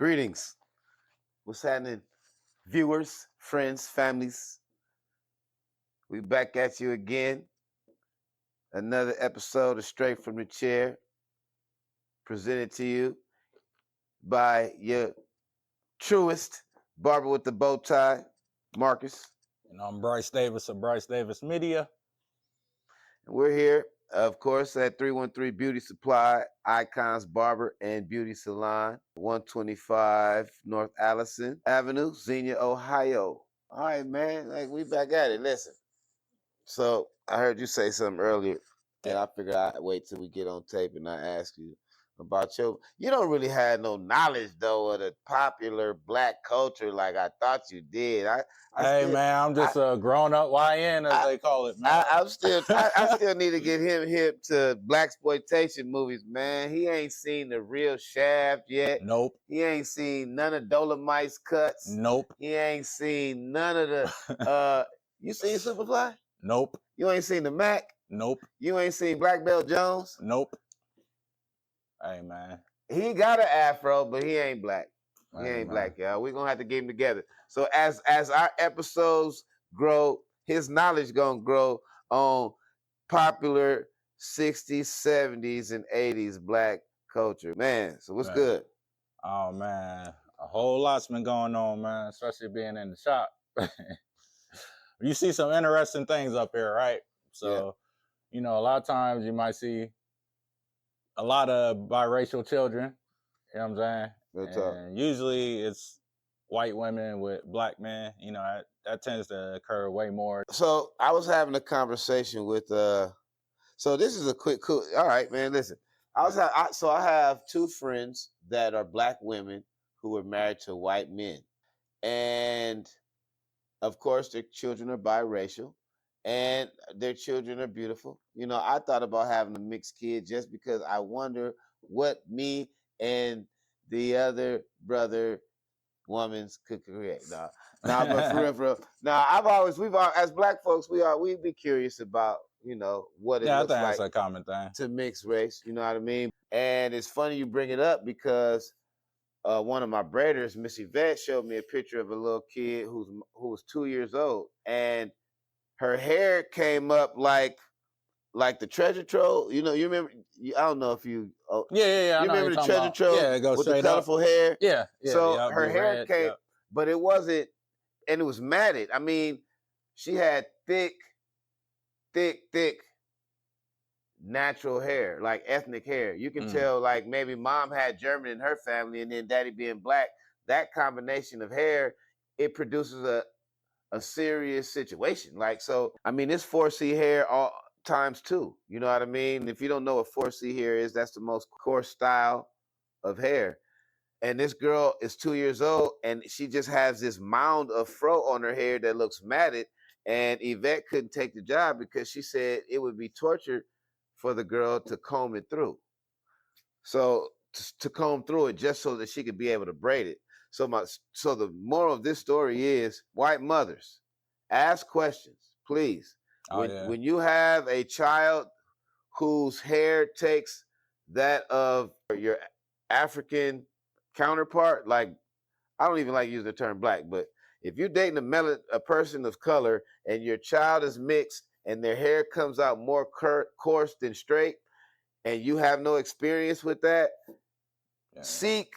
Greetings. What's happening, viewers, friends, families? We back at you again. Another episode of Straight from the Chair, presented to you by your truest barber with the bow tie, Marcus. And I'm Brice Davis of Brice Davis Media. And we're here, of course, at 313 Beauty Supply, Icons Barber and Beauty Salon, 125 North Allison Avenue, Xenia, Ohio. All right, man. Like we back at it. Listen. So I heard you say something earlier, and I figured I'd wait till we get on tape and I ask you about you don't really have no knowledge though of the popular black culture like I thought you did. Man, I'm just a grown up YN as they call it, man. I still need to get him hip to blaxploitation movies, man. He ain't seen the real Shaft yet. Nope. He ain't seen none of Dolomite's cuts. Nope. He ain't seen none of the you seen Superfly? Nope. You ain't seen the Mac? Nope. You ain't seen Black Belt Jones? Nope. Hey, man. He got an afro, but he ain't black. He ain't black, y'all. We're going to have to get him together. So as our episodes grow, his knowledge going to grow on popular 60s, 70s, and 80s black culture. Man, so what's good? Oh, man. A whole lot's been going on, man, especially being in the shop. You see some interesting things up here, right? So, a lot of times you might see a lot of biracial children, you know what I'm saying? And usually it's white women with black men, that tends to occur way more. So I was having a conversation with, so this is a quick, cool, all right, man, listen. I have two friends that are black women who were married to white men. And of course, their children are biracial, and their children are beautiful. I thought about having a mixed kid just because I wonder what me and the other brother woman's could create. But for real. We've as black folks, we be curious about what it looks like. That's a common thing to mix race. You know what I mean? And it's funny you bring it up because one of my braiders, Miss Yvette, showed me a picture of a little kid who was 2 years old, and her hair came up like the treasure trove. You remember? I don't know if you. Yeah. You remember the treasure trove? Yeah, it goes with the colorful hair. Yeah. So her hair came, but it wasn't, and it was matted. I mean, she had thick natural hair, like ethnic hair. You can tell, like maybe mom had German in her family and then daddy being black. That combination of hair, it produces a serious situation. Like, so, I mean, it's 4C hair all times two. You know what I mean? If you don't know what 4C hair is, that's the most coarse style of hair. And this girl is 2 years old, and she just has this mound of fro on her hair that looks matted. And Yvette couldn't take the job because she said it would be torture for the girl to comb it through. So to comb through it just so that she could be able to braid it. So the moral of this story is, white mothers, ask questions, please. When you have a child whose hair takes that of your African counterpart, like, I don't even like to use the term black, but if you're dating a person of color and your child is mixed and their hair comes out more coarse than straight, and you have no experience with that, seek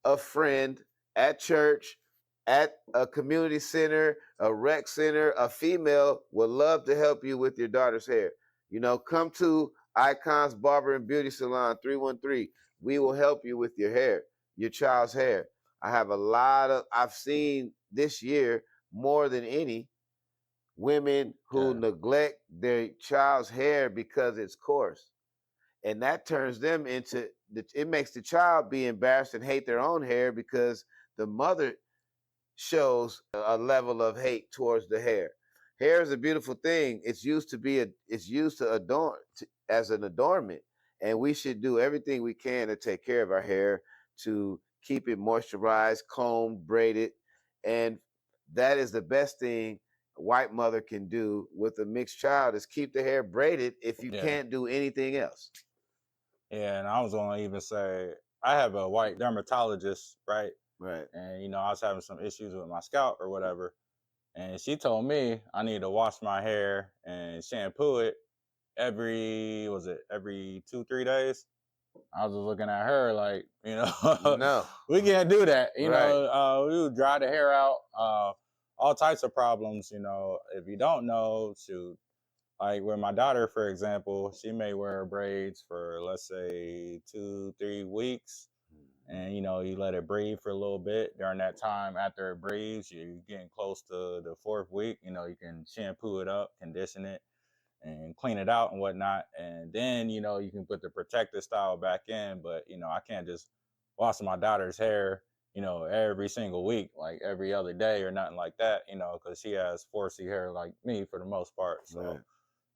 a friend at church, at a community center, a rec center. A female would love to help you with your daughter's hair. Come to Icons Barber and Beauty Salon, 313. We will help you with your hair, your child's hair. I've seen this year more than any women who neglect their child's hair because it's coarse. And that turns them into, it makes the child be embarrassed and hate their own hair because the mother shows a level of hate towards the hair. Hair is a beautiful thing. It's used to adorn, as an adornment. And we should do everything we can to take care of our hair, to keep it moisturized, combed, braided. And that is the best thing a white mother can do with a mixed child, is keep the hair braided if you can't do anything else. Yeah, and I was going to even say, I have a white dermatologist, right? Right. And I was having some issues with my scalp or whatever. And she told me I need to wash my hair and shampoo it every 2-3 days. I was just looking at her like, No. we can't do that. Right. We would dry the hair out, all types of problems. If you don't know, shoot, like with my daughter, for example, she may wear braids for, let's say, 2-3 weeks. And you let it breathe for a little bit. During that time, after it breathes, you're getting close to the 4th week. You can shampoo it up, condition it, and clean it out and whatnot. And then, you can put the protective style back in. But, I can't just wash my daughter's hair, every single week, like every other day or nothing like that, because she has 4C hair like me for the most part. So,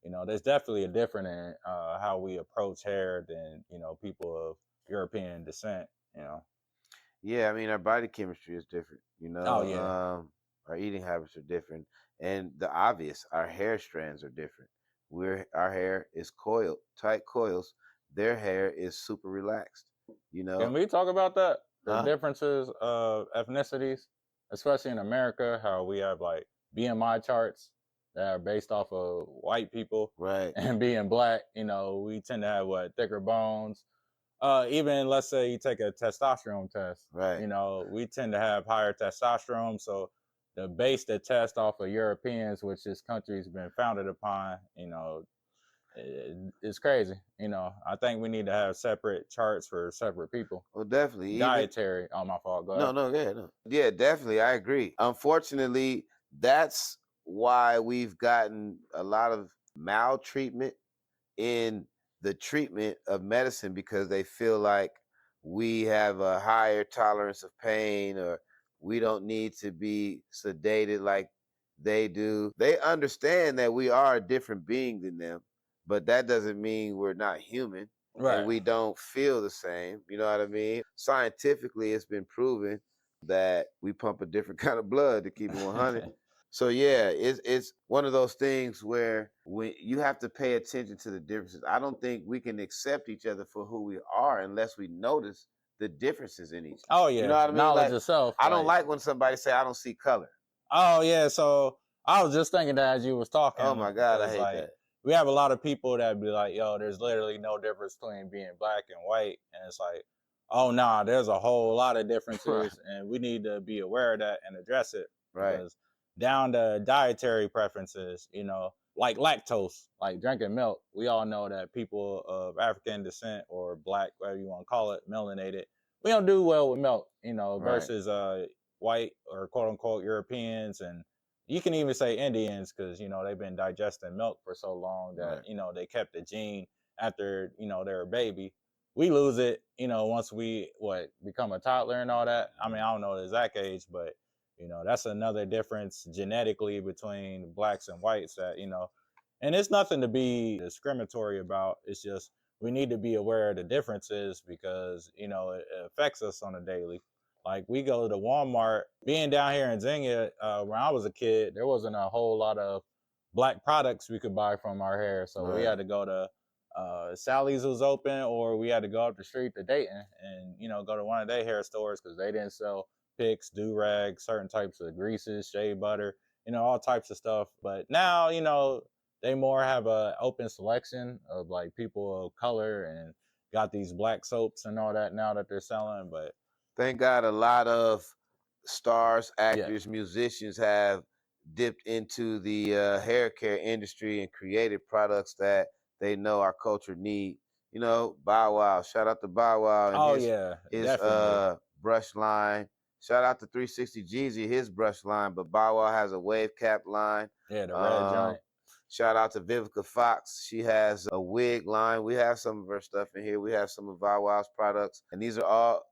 Right. There's definitely a difference in how we approach hair than, people of European descent, Yeah, I mean, our body chemistry is different. Oh, yeah. Our eating habits are different, and the obvious, our hair strands are different. Our hair is coiled, tight coils. Their hair is super relaxed. Can we talk about that? The Huh? differences of ethnicities, especially in America, how we have like BMI charts that are based off of white people, Right. and being black, we tend to have thicker bones. Even let's say you take a testosterone test, Right. we tend to have higher testosterone. So the base the test off of Europeans, which this country's been founded upon, it's crazy. I think we need to have separate charts for separate people. Well, definitely. Dietary. Oh, my fault. Go ahead. No, yeah, no. Yeah, definitely. I agree. Unfortunately, that's why we've gotten a lot of maltreatment in the treatment of medicine, because they feel like we have a higher tolerance of pain, or we don't need to be sedated like they do. They understand that we are a different being than them, but that doesn't mean we're not human and Right. we don't feel the same. You know what I mean? Scientifically, it's been proven that we pump a different kind of blood, to keep it 100. So yeah, it's one of those things where you have to pay attention to the differences. I don't think we can accept each other for who we are unless we notice the differences in each. Oh, You yeah. know what I mean? Knowledge Like, itself. I don't like when somebody say I don't see color. Oh, yeah. So I was just thinking that as you was talking, Oh my God, I it's hate like that. we have a lot of people that be like, yo, there's literally no difference between being black and white. And it's like, oh, nah, there's a whole lot of differences. And we need to be aware of that and address it. Right. Because down to dietary preferences, like lactose, like drinking milk, we all know that people of African descent or black, whatever you want to call it, melanated, we don't do well with milk, Right. versus white or quote unquote Europeans, and you can even say Indians, because they've been digesting milk for so long that Right. they kept the gene after they're a baby. We lose it, once we become a toddler and all that. I mean, I don't know the exact age, but that's another difference genetically between blacks and whites that and it's nothing to be discriminatory about. It's just we need to be aware of the differences, because it affects us on a daily. Like we go to Walmart. Being down here in Zingia, when I was a kid, there wasn't a whole lot of black products we could buy from our hair, so we had to go to Sally's was open, or we had to go up the street to Dayton and go to one of their hair stores, because they didn't sell picks, do rags, certain types of greases, shea butter, all types of stuff. But now they more have a open selection of like people of color, and got these black soaps and all that now that they're selling. But Thank God a lot of stars, yeah, actors, musicians have dipped into the hair care industry and created products that they know our culture need. Bow Wow. Shout out to Bow Wow and oh yeah, his definitely. brush line. Shout out to 360 Jeezy, his brush line. But Bow Wow has a wave cap line. Yeah, the red giant. Shout out to Vivica Fox. She has a wig line. We have some of her stuff in here. We have some of Bow Wow's products, and these are all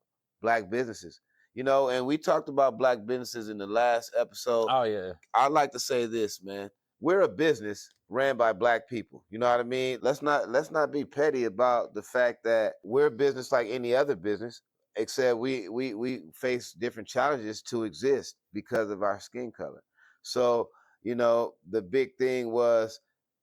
black businesses. And we talked about black businesses in the last episode. Oh yeah. I'd like to say this, man. We're a business ran by black people. You know what I mean? Let's not be petty about the fact that we're a business like any other business, except we face different challenges to exist because of our skin color. So, the big thing was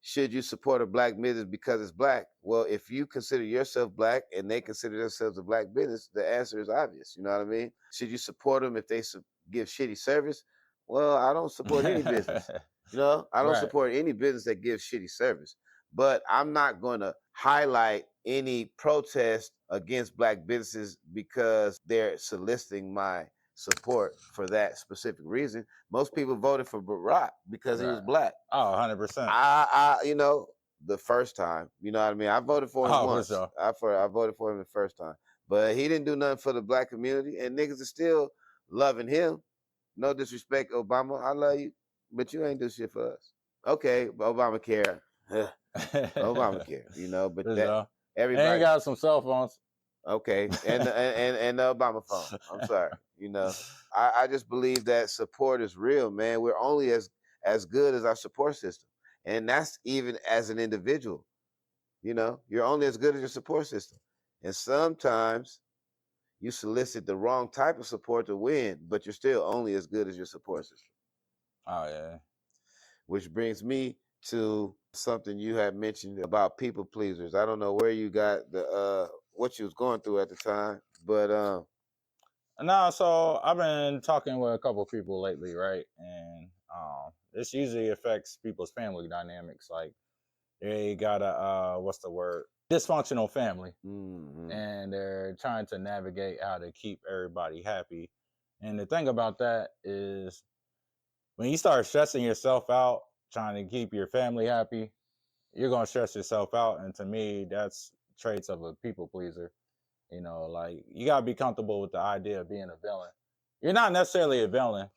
should you support a black business because it's black? Well, if you consider yourself black and they consider themselves a black business, the answer is obvious. You know what I mean? Should you support them if they give shitty service? Well, I don't support any business. You know, I don't support any business that gives shitty service. But I'm not going to highlight any protest against black businesses because they're soliciting my support for that specific reason. Most people voted for Barack because he was black. Oh, 100%. You know, the first time, you know what I mean? I voted for him once. For sure. I voted for him the first time. But he didn't do nothing for the black community, and niggas are still loving him. No disrespect, Obama. I love you, but you ain't do shit for us. Okay, Obamacare. Obamacare, you know, but that everybody ain't got some cell phones. Okay, and the Obama phone. I'm sorry, you know. I just believe that support is real, man. We're only as good as our support system, and that's even as an individual. You know, you're only as good as your support system, and sometimes you solicit the wrong type of support to win, but you're still only as good as your support system. Oh yeah. Which brings me to something you had mentioned about people pleasers. I don't know where you got the what you was going through at the time, but no, so I've been talking with a couple of people lately, right? And this usually affects people's family dynamics. Like they got a what's the word? Dysfunctional family. Mm-hmm. And they're trying to navigate how to keep everybody happy. And the thing about that is when you start stressing yourself out trying to keep your family happy, you're going to stress yourself out. And to me, that's traits of a people pleaser. You know, like you got to be comfortable with the idea of being a villain. You're not necessarily a villain,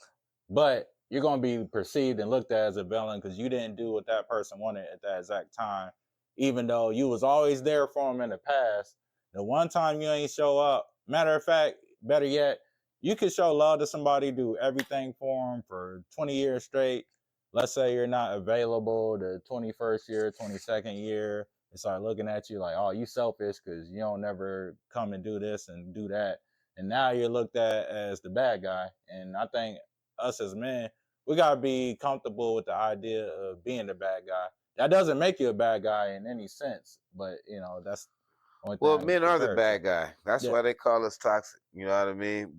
but you're going to be perceived and looked at as a villain because you didn't do what that person wanted at that exact time, even though you was always there for them in the past. The one time you ain't show up, matter of fact, better yet, you could show love to somebody, do everything for them for 20 years straight. Let's say you're not available the 21st year, 22nd year, and start looking at you like, oh, you selfish because you don't never come and do this and do that. And now you're looked at as the bad guy. And I think us as men, we got to be comfortable with the idea of being the bad guy. That doesn't make you a bad guy in any sense, but, you know, that's well, men are the bad guy. That's why they call us toxic. You know what I mean?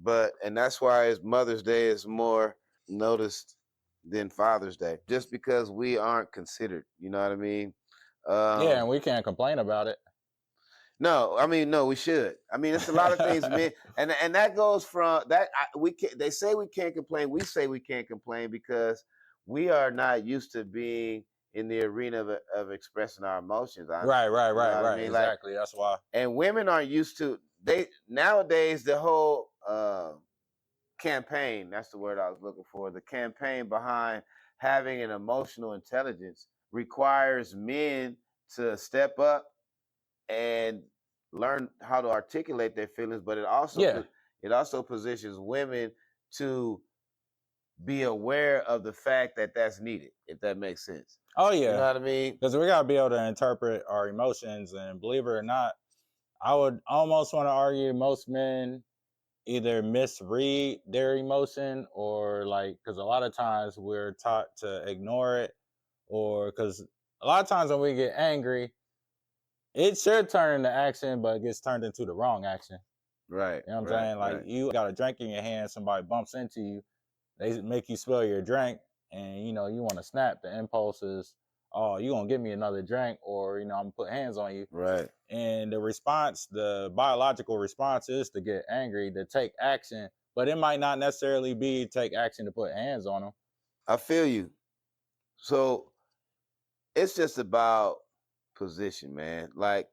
And that's why Mother's Day is more noticed than Father's Day, just because we aren't considered. You know what I mean? Yeah, and we can't complain about it. No, I mean, no, we should. I mean, it's a lot of things, man, and that goes from that. We can't. They say we can't complain. We say we can't complain because we are not used to being in the arena of expressing our emotions. Right. I mean? Exactly. That's why. And women aren't used to. They nowadays the whole campaign. That's the word I was looking for. The campaign behind having an emotional intelligence requires men to step up and learn how to articulate their feelings, but it also positions women to be aware of the fact that that's needed, if that makes sense. Oh yeah, you know what I mean? Because we gotta be able to interpret our emotions, and believe it or not, I would almost want to argue most men either misread their emotion or like because a lot of times we're taught to ignore it, or because a lot of times when we get angry, it should turn into action, but it gets turned into the wrong action. Right. You know what I'm saying? Like you got a drink in your hand, somebody bumps into you, they make you spill your drink, and you know you want to snap. The impulse is, oh, you gonna give me another drink, or you know I'm gonna put hands on you. Right. And the response, the biological response, is to get angry, to take action, but it might not necessarily be take action to put hands on them. I feel you. So it's just about position, man. Like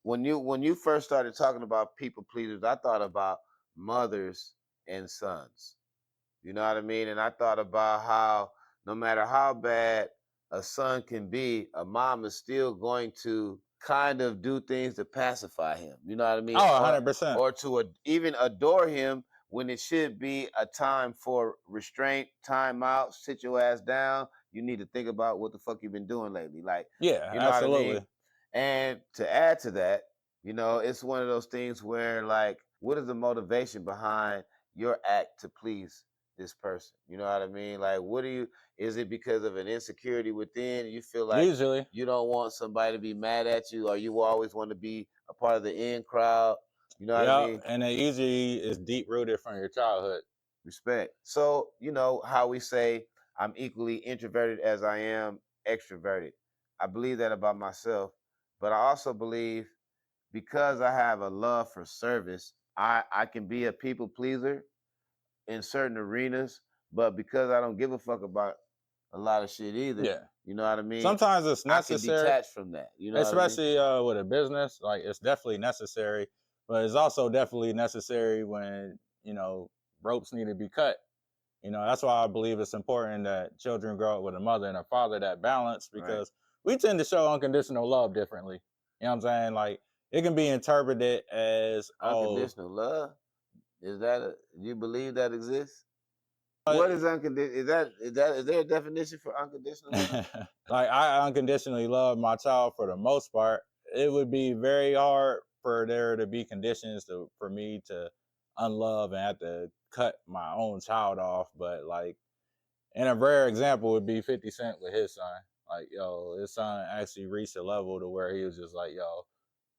when you first started talking about people pleasers, I thought about mothers and sons. You know what I mean? And I thought about how no matter how bad a son can be, a mom is still going to kind of do things to pacify him. You know what I mean? Oh, 100%. Or to even adore him when it should be a time for restraint, time out, sit your ass down. You need to think about what the fuck you've been doing lately. Like, yeah, you know absolutely. what I mean? And to add to that, you know, it's one of those things where like, what is the motivation behind your act to please this person? You know what I mean? Like, what do you? Is it because of an insecurity within? You feel like Usually, you don't want somebody to be mad at you, or you always want to be a part of the in crowd? You know what I yeah, mean? and it usually is deep rooted from your childhood. Respect. So, you know how we say I'm equally introverted as I am extroverted. I believe that about myself, but I also believe because I have a love for service, I can be a people pleaser in certain arenas, but because I don't give a fuck about a lot of shit either, Yeah. you know what I mean? Sometimes it's I can necessary, detach from that. You know what I mean? especially with a business. Like it's definitely necessary, but it's also definitely necessary when ropes need to be cut. That's why I believe it's important that children grow up with a mother and a father that balance Right. because we tend to show unconditional love differently. You know what I'm saying? Like it can be interpreted as, oh, Unconditional love. Is that do you believe that exists? What but is unconditional? Is there a definition for unconditional love? like I unconditionally love my child for the most part. It would be very hard for there to be conditions for me to unlove and have to cut my own child off. But like, and a rare example would be 50 Cent with his son. Like, yo, his son actually reached a level to where he was just like, yo,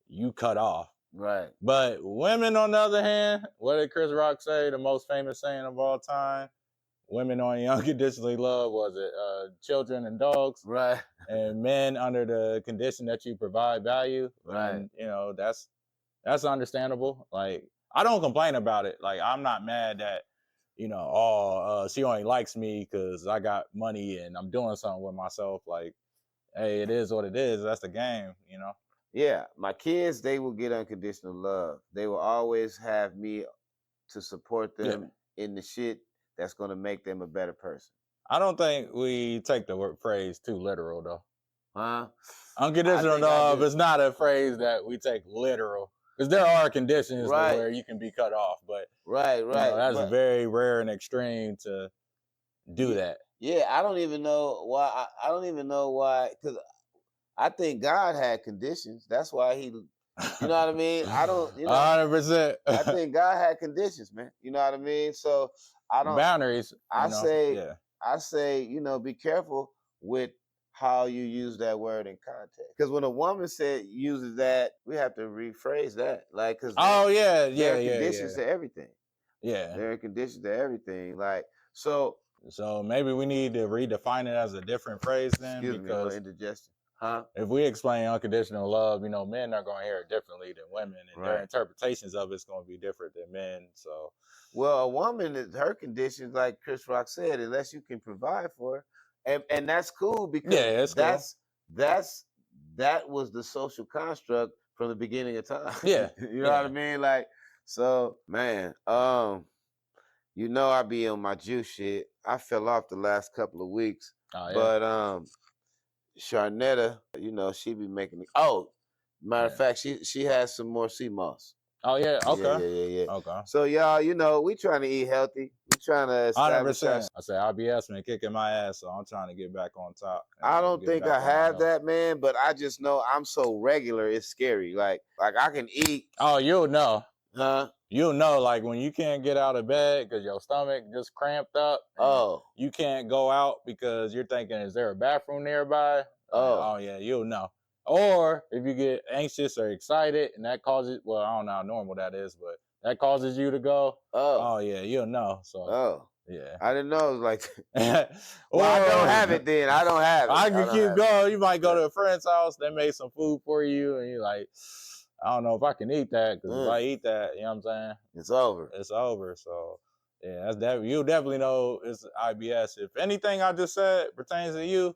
you cut off. Right. But women, on the other hand, what did Chris Rock say? The most famous saying of all time: women only unconditionally love, was it children and dogs, Right. and men under the condition that you provide value. Right. And that's understandable. Like I don't complain about it. Like I'm not mad that she only likes me because I got money and I'm doing something with myself. Like, hey, it is what it is. That's the game. Yeah, my kids, they will get unconditional love. They will always have me to support Yeah. them in the shit that's going to make them a better person. I don't think we take the word phrase too literal though. Huh? Unconditional think I love do. is not a phrase that we take literal. Because there are conditions to Right. where you can be cut off, but Right. that's But very rare and extreme to do that. yeah, I don't even know why. I don't even know why. Because I think God had conditions. That's why he, you know what I mean? I don't, 100%. I think God had conditions, man. You know what I mean? So I don't, Boundaries, I say, yeah. be careful with how you use that word in context. Because when a woman uses that, we have to rephrase that. Like, because there are conditions to everything. Yeah. There are conditions to everything. Like, so maybe we need to redefine it as a different phrase then, excuse me, a little because indigestion. Huh? if we explain unconditional love, men are going to hear it differently than women, and their Right. interpretations of it's going to be different than men. So, Well, a woman, her conditions, like Chris Rock said, unless you can provide for her, and that's cool because yeah, it's cool. that was the social construct from the beginning of time. Yeah. You know what I mean? Like, so man, I be on my juice shit. I fell off the last couple of weeks, Oh, yeah. but Sharnetta, she be making it. Oh, matter of fact, she has some more sea moss. Oh yeah, okay. Yeah. Okay. So y'all, we trying to eat healthy. We trying to establish 100%. I say IBS been kicking my ass, so I'm trying to get back on top. I don't think I have that, man, but I just know I'm so regular, it's scary. Like I can eat. Oh, you'll know. Huh? You'll know, like when you can't get out of bed because your stomach just cramped up. Oh. You can't go out because you're thinking, is there a bathroom nearby? Oh yeah, you'll know. Or if you get anxious or excited and that causes, well, I don't know how normal that is, but that causes you to go. Oh yeah, you'll know. So yeah. I didn't know it was like that. Well, I don't have it then. I don't have it. I can keep going. You might go to a friend's house, they made some food for you, and you're like, I don't know if I can eat that, because if I eat that, you know what I'm saying? It's over. It's over. So yeah, that's that. You'll definitely know it's IBS. If anything I just said pertains to you,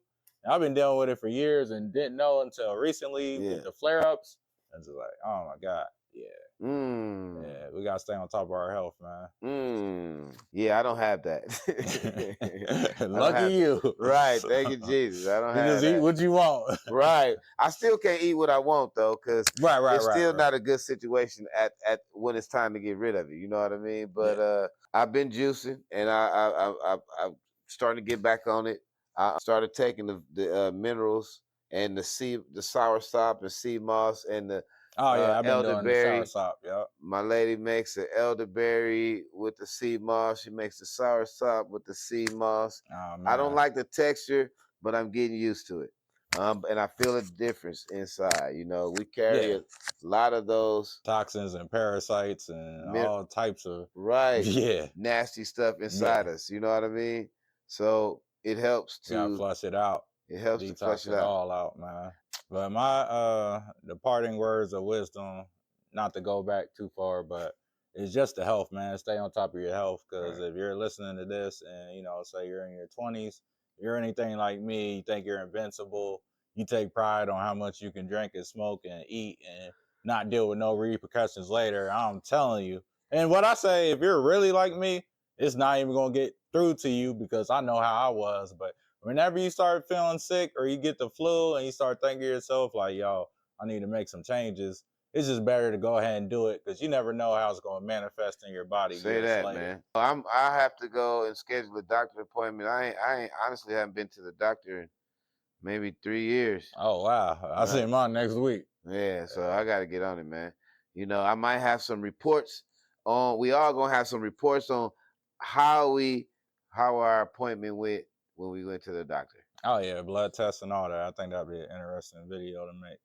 I've been dealing with it for years and didn't know until recently with the flare-ups. It's just like, oh my God. Yeah. Yeah, we gotta stay on top of our health, man. Yeah, I don't have that. Lucky you. Right. Thank you, Jesus. I don't have just that. eat what you want. Right. I still can't eat what I want though, because it's still right. not a good situation at when it's time to get rid of it. You know what I mean? But I've been juicing, and I'm starting to get back on it. I started taking the minerals and the soursop and sea moss and the Oh yeah, I've been doing the sour elderberry. sop. Yep. My lady makes the elderberry with the sea moss. She makes the sour sop with the sea moss. Oh I don't man. like the texture, but I'm getting used to it. And I feel a difference inside. You know, we carry Yeah. a lot of those Toxins and parasites and all types of right yeah. nasty stuff Yeah. inside us. You know what I mean? So it helps Gotta to flush it out. flush Detox it it out. all out, man. But my departing words of wisdom, not to go back too far, but it's just the health, man. Stay on top of your health. Because Right. if you're listening to this and, you know, say you're in your 20s, you're anything like me, you think you're invincible, you take pride on how much you can drink and smoke and eat and not deal with no repercussions later. I'm telling you. And what I say, if you're really like me, it's not even going to get through to you because I know how I was. But whenever you start feeling sick or you get the flu and you start thinking to yourself like, yo, I need to make some changes, it's just better to go ahead and do it because you never know how it's going to manifest in your body Say years that, later. man. I have to go and schedule a doctor appointment. I ain't honestly haven't been to the doctor in maybe 3 years. Oh, wow. I'll see Right. mine next week. Yeah, so I got to get on it, man. You know, I might have some reports on. We all gonna have some reports on how our appointment went when we went to the doctor. Oh, yeah. Blood tests and all that. I think that'd be an interesting video to make.